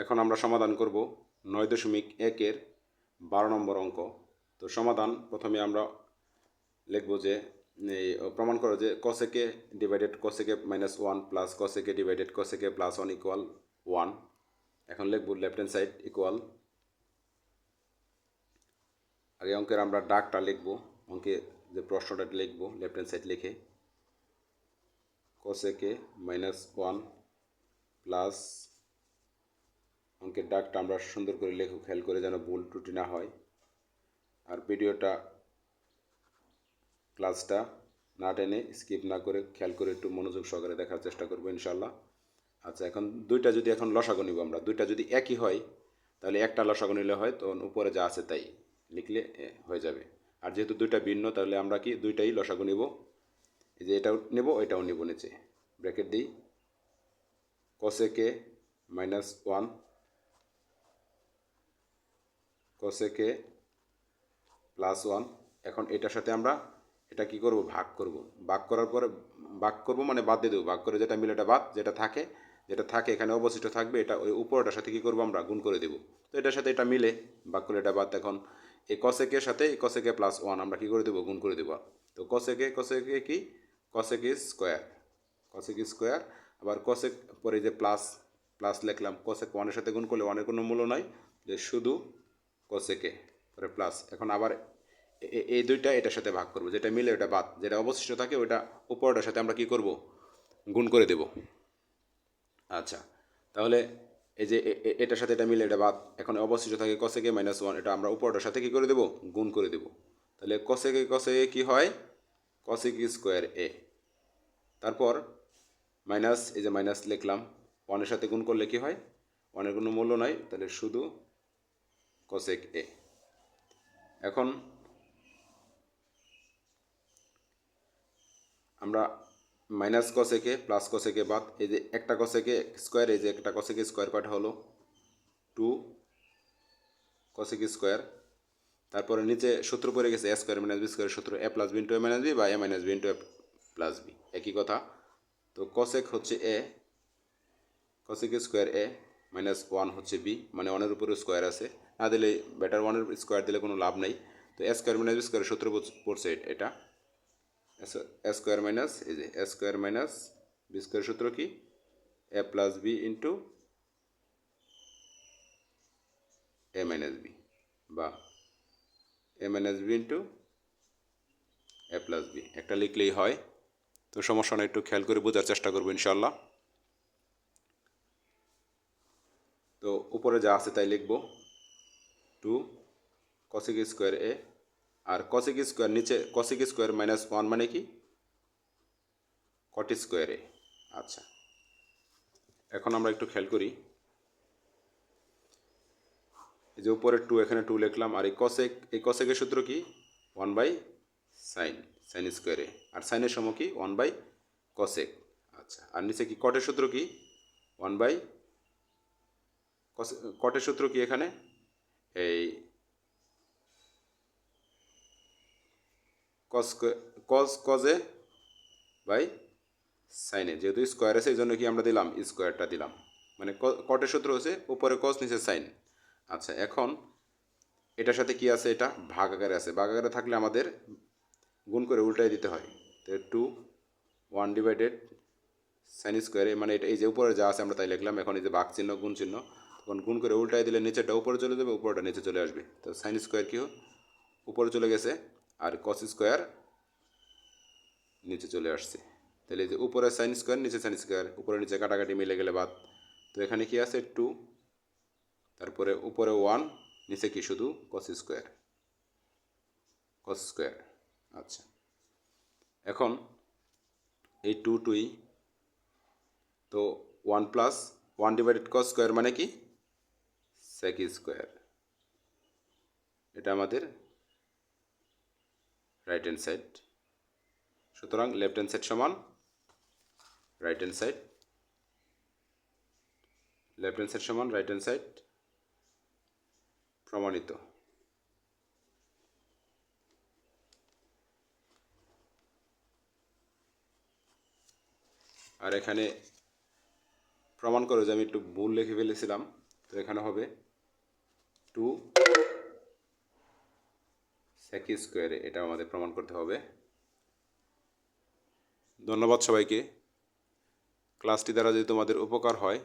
এখন আমরা সমাধান করব 9.1-এর 12 নম্বর অঙ্ক। তো সমাধান প্রথমে আমরা লিখব যে এই প্রমাণ করো যে cosec a divided cosec a minus 1 plus cosec a divided cosec a plus 1 equal 1। এখন লিখব লেফট হ্যান্ড সাইড ইকুয়াল, আগে অঙ্কের আমরা ডাকটা লিখব, অঙ্কে যে প্রশ্নটা লিখব লেফট হ্যান্ড সাইড লিখে cosec a মাইনাস 1 প্লাস, অঙ্কের ডাকটা আমরা সুন্দর করে লেখো, খেয়াল করে যেন ভুল ত্রুটি না হয়। আর ভিডিওটা ক্লাসটা না টেনে স্কিপ না করে খেয়াল করে একটু মনোযোগ সহকারে দেখার চেষ্টা করবো ইনশাল্লাহ। আচ্ছা, এখন দুইটা যদি এখন লসাগু নিব আমরা, দুইটা যদি একই হয় তাহলে একটা লসাগু নিলে হয়, তো উপরে যা আছে তাই লিখলে হয়ে যাবে। আর যেহেতু দুইটা ভিন্ন তাহলে আমরা কি দুইটাই লসাগু নিব, এই যে এটাও নেব এটাও নিব, নিচে ব্র্যাকেট দিই cosec a minus 1 cosec a plus 1। এখন এটার সাথে আমরা এটা কি করব, ভাগ করব। ভাগ করার পরে ভাগ করব মানে বাদ দিয়ে দেবো, ভাগ করে যেটা মিলে এটা বাদ, যেটা থাকে এখানে অবশিষ্ট থাকবে, এটা ওই উপরটার সাথে কি করব আমরা গুণ করে দেব। তো এটার সাথে এটা মিলে ভাগ করে এটা বাদ। এখন এই কসেকের সাথে এই কসেকে প্লাস 1 আমরা কি করে দেবো, গুণ করে দেবো। তো কসেকে কি কসেক স্কোয়ার, কসেক স্কোয়ার, আবার কসেক পরে যে প্লাস প্লাস লিখলাম, কসেক 1-এর সাথে গুণ করলে 1-এর কোনো মূল্য নয়, যে শুধু কসেকে পরে প্লাস। এখন আবার এই দুইটা এটার সাথে ভাগ করব, যেটা মিলে ওটা বাদ, যেটা অবশিষ্ট থাকে ওটা উপরটার সাথে আমরা কি করব, গুণ করে দেব। আচ্ছা, তাহলে এই যে এটার সাথে এটা মিলে এটা বাদ, এখন অবশিষ্ট থাকে কসেকে মাইনাস 1, এটা আমরা উপরটার সাথে কি করে দেব, গুণ করে দেব। তাহলে কসেকে কি হয়, কসেক স্কোয়ার এ, তারপর মাইনাস, এই যে মাইনাস লিখলাম, 1-এর সাথে গুণ করলে কি হয়, 1-এর কোনো মূল্য নাই, তাহলে শুধু কসেক এ। এখন আমরা মাইনাস কসেকে প্লাস কসেকে বাদ, এই যে একটা কসেকে স্কোয়ার, এই যে একটা কসেকে স্কোয়ার কয়টা হলো 2 কসেক স্কোয়ার, তারপরে নিচে সূত্র পড়ে গেছে এ স্কোয়ার মাইনাস বি স্কোয়ার সূত্র, এ প্লাস বি ইন্টু এ মাইনাস বি বা এ মাইনাস বি ইন্টু এ প্লাস বি, একই কথা। তো কসেক হচ্ছে এ, কসেক স্কোয়ার এ মাইনাস 1 হচ্ছে বি, মানে 1-এর উপরে স্কোয়ার আছে, না দিলে বেটার, 1-এর স্কোয়ার দিলে কোনো লাভ নেই। তো এ স্কোয়ার মাইনাস বি স্কোয়ার সূত্র পড়ছে এটা, এ স্কোয়ার মাইনাস, এই যে এ স্কোয়ার মাইনাস বি স্কোয়ার সূত্র কি, এ প্লাস বি ইন্টু এ মাইনাস বি বা এ মাইনাস বি ইন্টু এ প্লাস বি, একটা লিখলেই হয়। তো সমস্যা না, একটু খেয়াল করে বোঝার চেষ্টা করবো ইনশাল্লাহ। তো উপরে যা আছে তাই লিখব 2 কসেক স্কোয়ার এ, আর কসেক স্কোয়ার নিচে কসেক স্কোয়ার মাইনাস 1 মানে কি কট স্কোয়ার এ। আচ্ছা, এখন আমরা একটু খেয়াল করি, এই যে উপরে 2 এখানে 2 লিখলাম, আর এই কসেকের সূত্র কি 1/sin, সাইন স্কোয়ার এ, আর সাইনের সম কি 1/কসেক। আচ্ছা, আর নিচে কি কটের সূত্র কি 1 কটের সূত্র কি এখানে এই কজে বাই সাইনে, যেহেতু স্কোয়ার আছে এই জন্য কি আমরা দিলাম স্কোয়ারটা দিলাম, মানে কটের সূত্র হচ্ছে উপরে কস নিচে সাইন। আচ্ছা, এখন এটার সাথে কি আছে, এটা ভাগ আকারে আছে, ভাগ আকারে থাকলে আমাদের গুণ করে উল্টাই দিতে হয়। তো 2 1 সাইন স্কোয়ারে, মানে এটা এই যে উপরে যা আছে আমরা তাই লিখলাম, এখন এই যে ভাগ চিহ্ন গুণ চিহ্ন, তখন গুণ করে উল্টাই দিলে নিচেটা উপরে চলে যাবে, উপরটা নিচে চলে আসবে। তো সাইন স্কোয়ার কি উপরে চলে গেছে, আর কস স্কোয়ার নিচে চলে আসছে। তাহলে এই যে উপরে সাইন স্কোয়ার নিচে সাইন স্কোয়ার, উপরে নিচে কাটাকাটি মিলে গেলে বাদ। তো এখানে কি আছে 2, তারপরে উপরে 1, নিচে কি শুধু কস স্কোয়ার, কস স্কোয়ার। আচ্ছা, এখন এই 2 তো 1 প্লাস 1 ডিভাইডেড কস স্কোয়ার মানে কি সেক স্কোয়ার, এটা আমাদের রাইট হ্যান্ড সাইড। সুতরাং লেফট হ্যান্ড সাইড সমান right hand side, left hand side সমান রাইট হ্যান্ড সাইড প্রমাণিত। আর এখানে প্রমাণ করো যে আমি একটু ভুল লিখে ফেলেছিলাম, তো তো এখানে হবে 2 sec স্কোয়ারে, এটা আমাদের প্রমাণ করতে হবে। ধন্যবাদ সবাইকে। ক্লাসটি দ্বারা যদি তোমাদের উপকার হয়